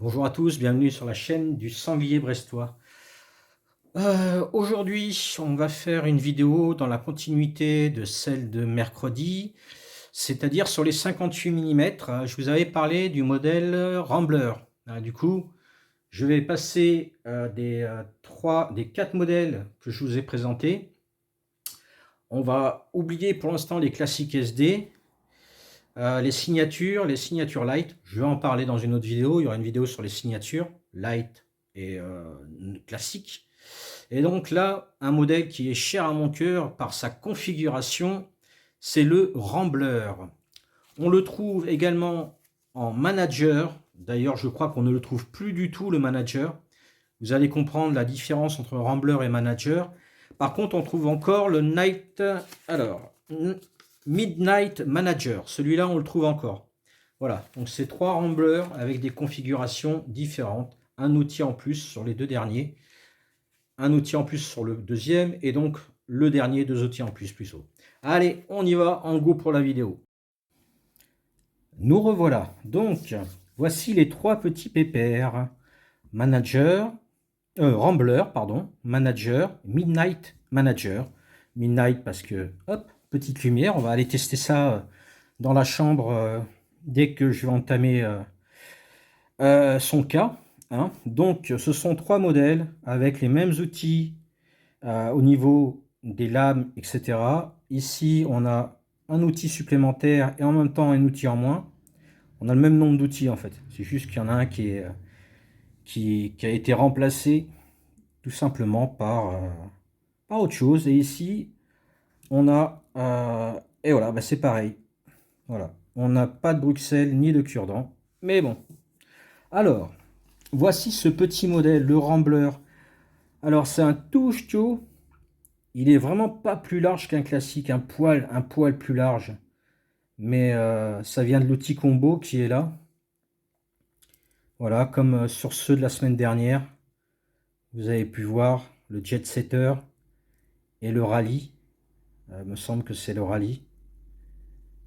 Bonjour à tous, bienvenue sur la chaîne du sanglier brestois. Aujourd'hui, on va faire une vidéo dans la continuité de celle de mercredi, c'est-à-dire sur les 58 mm. Je vous avais parlé du modèle Rambler. Du coup, je vais passer des 4 modèles que je vous ai présentés. On va oublier pour l'instant les classiques SD, les signatures light. Je vais en parler dans une autre vidéo. Il y aura une vidéo sur les signatures light et classique. Et donc là, un modèle qui est cher à mon cœur par sa configuration, c'est le Rambler. On le trouve également en manager. D'ailleurs, je crois qu'on ne le trouve plus du tout, le manager. Vous allez comprendre la différence entre Rambler et manager. Par contre, on trouve encore le Midnight Manager. Celui-là, on le trouve encore. Voilà, donc c'est 3 Ramblers avec des configurations différentes. Un outil en plus sur les deux derniers. Un outil en plus sur le deuxième. Et donc, le dernier, 2 outils en plus plutôt. Allez, on y va, en go pour la vidéo. Nous revoilà. Donc, voici les 3 petits pépères. Rambler, pardon, Manager, Midnight Manager. Midnight parce que, hop, petite lumière. On va aller tester ça dans la chambre dès que je vais entamer son cas. Hein. Donc, ce sont 3 modèles avec les mêmes outils au niveau des lames, etc. Ici, on a un outil supplémentaire et en même temps un outil en moins. On a le même nombre d'outils en fait. C'est juste qu'il y en a un qui a été remplacé tout simplement par autre chose. Et ici, on a... et voilà, bah c'est pareil. Voilà. On n'a pas de Bruxelles ni de cure-dent. Mais bon. Alors, voici ce petit modèle, le Rambler. Alors, c'est un touche-tio. Il est vraiment pas plus large qu'un classique, un poil plus large. Mais ça vient de l'outil combo qui est là. Voilà, comme sur ceux de la semaine dernière. Vous avez pu voir le Jet Setter et le Rallye. Il me semble que c'est le Rallye.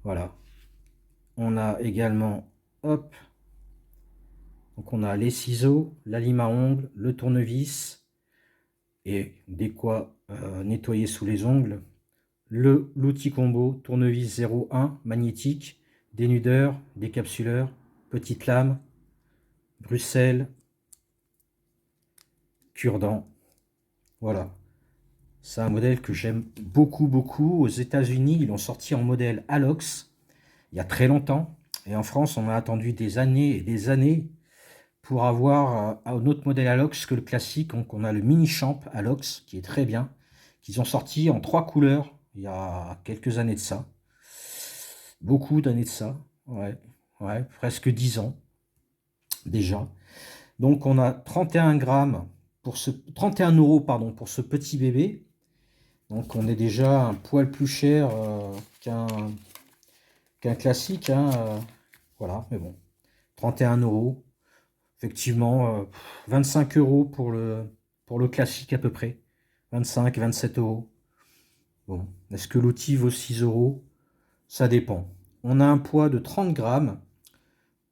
Voilà. On a également, hop, donc on a les ciseaux, la lime à ongles, le tournevis et des quoi nettoyer sous les ongles. L'outil combo tournevis 01 magnétique, dénudeur, décapsuleur, petite lame, Bruxelles, cure-dent. Voilà. C'est un modèle que j'aime beaucoup, beaucoup. Aux États-Unis, ils l'ont sorti en modèle Alox il y a très longtemps. Et en France, on a attendu des années et des années pour avoir un autre modèle Alox que le classique. Donc, on a le Mini Champ Alox qui est très bien, qu'ils ont sorti en 3 couleurs il y a quelques années de ça. Beaucoup d'années de ça. Ouais, ouais, presque 10 ans déjà. Donc, on a 31 grammes pour 31 euros pardon, pour ce petit bébé. Donc on est déjà un poil plus cher qu'un classique. Hein, voilà, mais bon. 31 euros. Effectivement, 25 euros pour le classique à peu près. 25, 27 euros. Bon, est-ce que l'outil vaut 6 euros? Ça dépend. On a un poids de 30 grammes,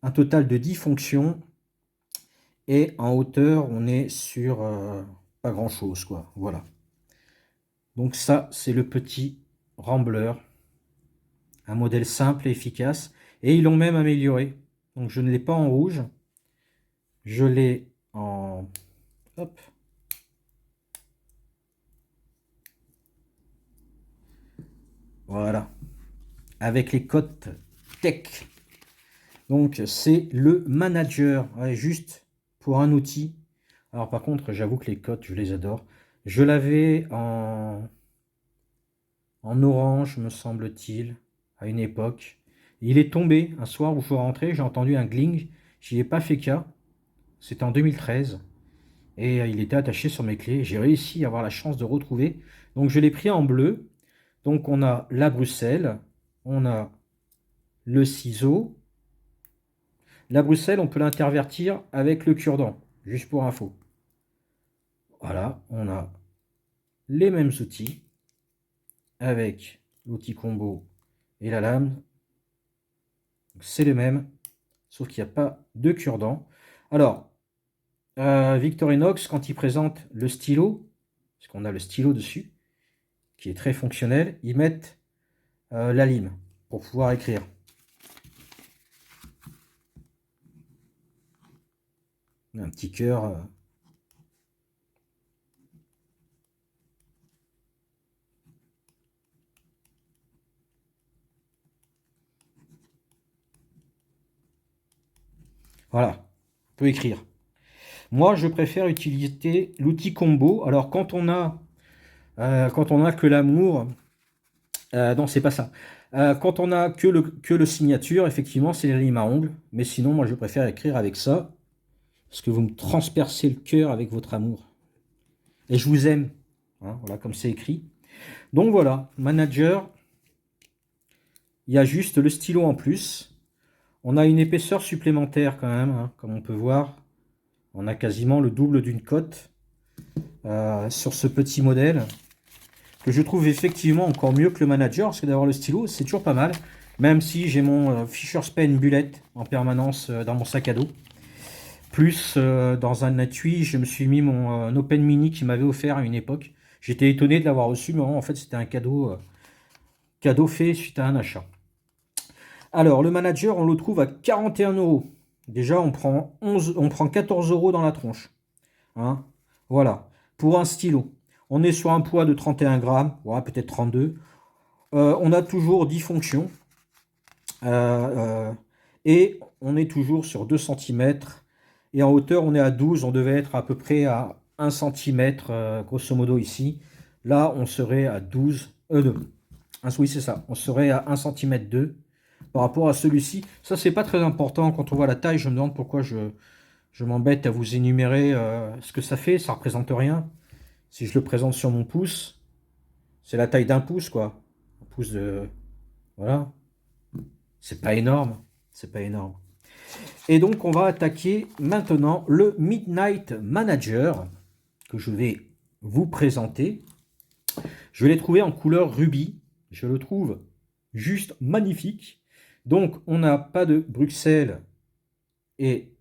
un total de 10 fonctions. Et en hauteur, on est sur pas grand-chose, quoi. Voilà. Donc ça, c'est le petit Rambler. Un modèle simple et efficace. Et ils l'ont même amélioré. Donc je ne l'ai pas en rouge. Je l'ai en... Hop. Voilà. Avec les cotes tech. Donc c'est le manager. Ouais, juste pour un outil. Alors par contre, j'avoue que les cotes, je les adore. Je l'avais en orange, me semble-t-il, à une époque. Il est tombé un soir où je rentrais, j'ai entendu un gling. J'y ai pas fait cas. C'était en 2013. Et il était attaché sur mes clés. J'ai réussi à avoir la chance de retrouver. Donc je l'ai pris en bleu. Donc on a la Bruxelles, on a le ciseau. La Bruxelles, on peut l'intervertir avec le cure-dent, juste pour info. Voilà, on a les mêmes outils avec l'outil combo et la lame. C'est les mêmes, sauf qu'il n'y a pas de cure-dent. Alors, Victorinox, quand il présente le stylo, parce qu'on a le stylo dessus, qui est très fonctionnel, ils mettent la lime pour pouvoir écrire. Un petit cœur. Voilà, on peut écrire. Moi, je préfère utiliser l'outil combo. Alors, quand on a que l'amour, non, c'est pas ça. Quand on a que le signature, effectivement, c'est les limes à ongles. Mais sinon, moi, je préfère écrire avec ça, parce que vous me transpercez le cœur avec votre amour. Et je vous aime. Hein, voilà, comme c'est écrit. Donc voilà, manager, il y a juste le stylo en plus. On a une épaisseur supplémentaire quand même, hein, comme on peut voir. On a quasiment le double d'une cote sur ce petit modèle, que je trouve effectivement encore mieux que le manager, parce que d'avoir le stylo, c'est toujours pas mal. Même si j'ai mon Fisher's Pen Bullet en permanence dans mon sac à dos. Plus dans un étui, je me suis mis mon Open Mini qui m'avait offert à une époque. J'étais étonné de l'avoir reçu, mais en fait c'était un cadeau fait suite à un achat. Alors, le manager, on le trouve à 41 euros. Déjà, on prend 14 euros dans la tronche. Hein, voilà. Pour un stylo. On est sur un poids de 31 grammes, ouais, peut-être 32. On a toujours 10 fonctions. Et on est toujours sur 2 cm. Et en hauteur, on est à 12. On devait être à peu près à 1 cm, grosso modo ici. Là, on serait à 12. Oui, c'est ça. On serait à 1 cm 2 par rapport à celui-ci. Ça, c'est pas très important. Quand on voit la taille, je me demande pourquoi je m'embête à vous énumérer ce que ça fait. Ça représente rien. Si je le présente sur mon pouce, c'est la taille d'un pouce, quoi. Un pouce de... Voilà. C'est pas énorme. C'est pas énorme. Et donc, on va attaquer maintenant le Midnight Manager que je vais vous présenter. Je l'ai trouvé en couleur rubis. Je le trouve juste magnifique. Donc, on n'a pas de Bruxelles et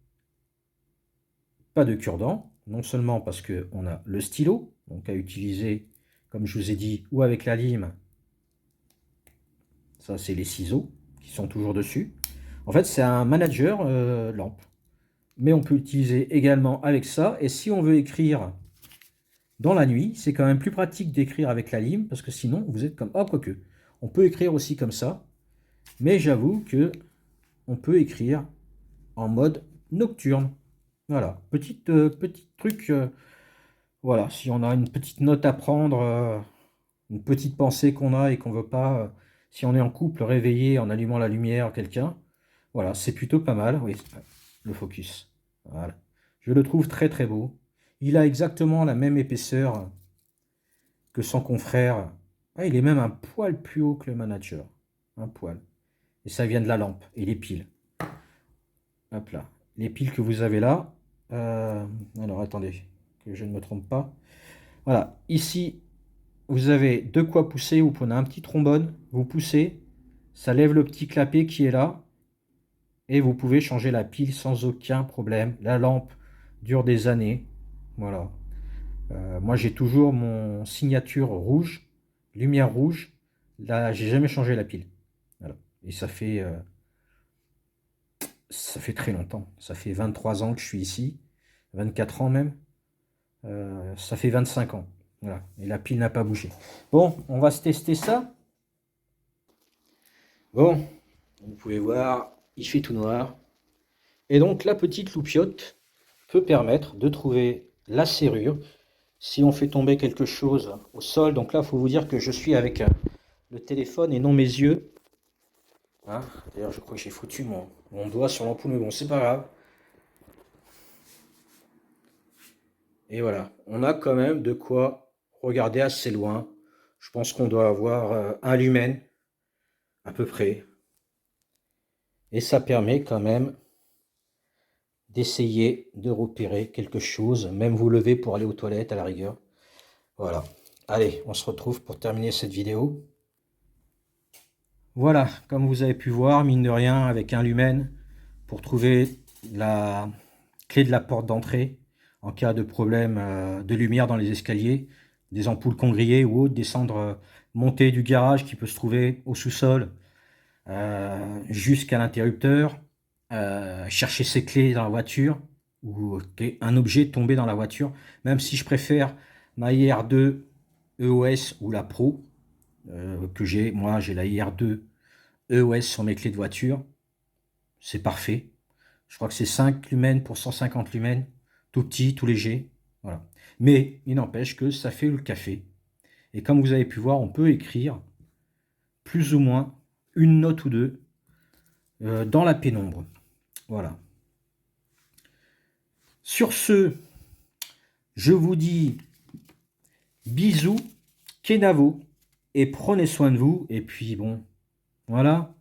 pas de cure-dent. Non seulement parce qu'on a le stylo, donc à utiliser, comme je vous ai dit, ou avec la lime. Ça, c'est les ciseaux qui sont toujours dessus. En fait, c'est un manager lampe. Mais on peut utiliser également avec ça. Et si on veut écrire dans la nuit, c'est quand même plus pratique d'écrire avec la lime, parce que sinon, vous êtes comme... Oh, quoique. On peut écrire aussi comme ça. Mais j'avoue que on peut écrire en mode nocturne. Voilà, petit truc. Voilà, si on a une petite note à prendre, une petite pensée qu'on a et qu'on veut pas, si on est en couple, réveiller en allumant la lumière quelqu'un, voilà, c'est plutôt pas mal. Oui, le focus. Voilà. Je le trouve très très beau. Il a exactement la même épaisseur que son confrère. Ah, il est même un poil plus haut que le manager. Un poil. Et ça vient de la lampe et les piles. Hop là. Les piles que vous avez là. Alors attendez, que je ne me trompe pas. Voilà. Ici, vous avez de quoi pousser. Vous prenez un petit trombone. Vous poussez. Ça lève le petit clapet qui est là. Et vous pouvez changer la pile sans aucun problème. La lampe dure des années. Voilà. Moi, j'ai toujours mon signature rouge, lumière rouge. Là, j'ai jamais changé la pile. Voilà. Et ça fait très longtemps. Ça fait 23 ans que je suis ici, 24 ans même. Ça fait 25 ans. Voilà. Et la pile n'a pas bougé. Bon, on va se tester ça. Bon, vous pouvez voir, il fait tout noir. Et donc, la petite loupiote peut permettre de trouver la serrure. Si on fait tomber quelque chose au sol, donc là, il faut vous dire que je suis avec le téléphone et non mes yeux. Hein, d'ailleurs, je crois que j'ai foutu mon doigt sur l'ampoule, mais bon, c'est pas grave. Et voilà, on a quand même de quoi regarder assez loin. Je pense qu'on doit avoir un lumen, à peu près. Et ça permet quand même d'essayer de repérer quelque chose, même vous lever pour aller aux toilettes à la rigueur. Voilà. Allez, on se retrouve pour terminer cette vidéo. Voilà, comme vous avez pu voir, mine de rien, avec un lumen, pour trouver clé de la porte d'entrée en cas de problème de lumière dans les escaliers, des ampoules congrillées ou autres, descendre, monter du garage qui peut se trouver au sous-sol jusqu'à l'interrupteur, chercher ses clés dans la voiture ou un objet tombé dans la voiture, même si je préfère ma IR2 EOS ou la Pro que j'ai. Moi, j'ai la IR2 EOS sur mes clés de voiture. C'est parfait. Je crois que c'est 5 lumens pour 150 lumens. Tout petit, tout léger. Voilà. Mais il n'empêche que ça fait le café. Et comme vous avez pu voir, on peut écrire plus ou moins une note ou deux dans la pénombre. Voilà. Sur ce, je vous dis bisous, kenavo, et prenez soin de vous. Et puis bon, voilà.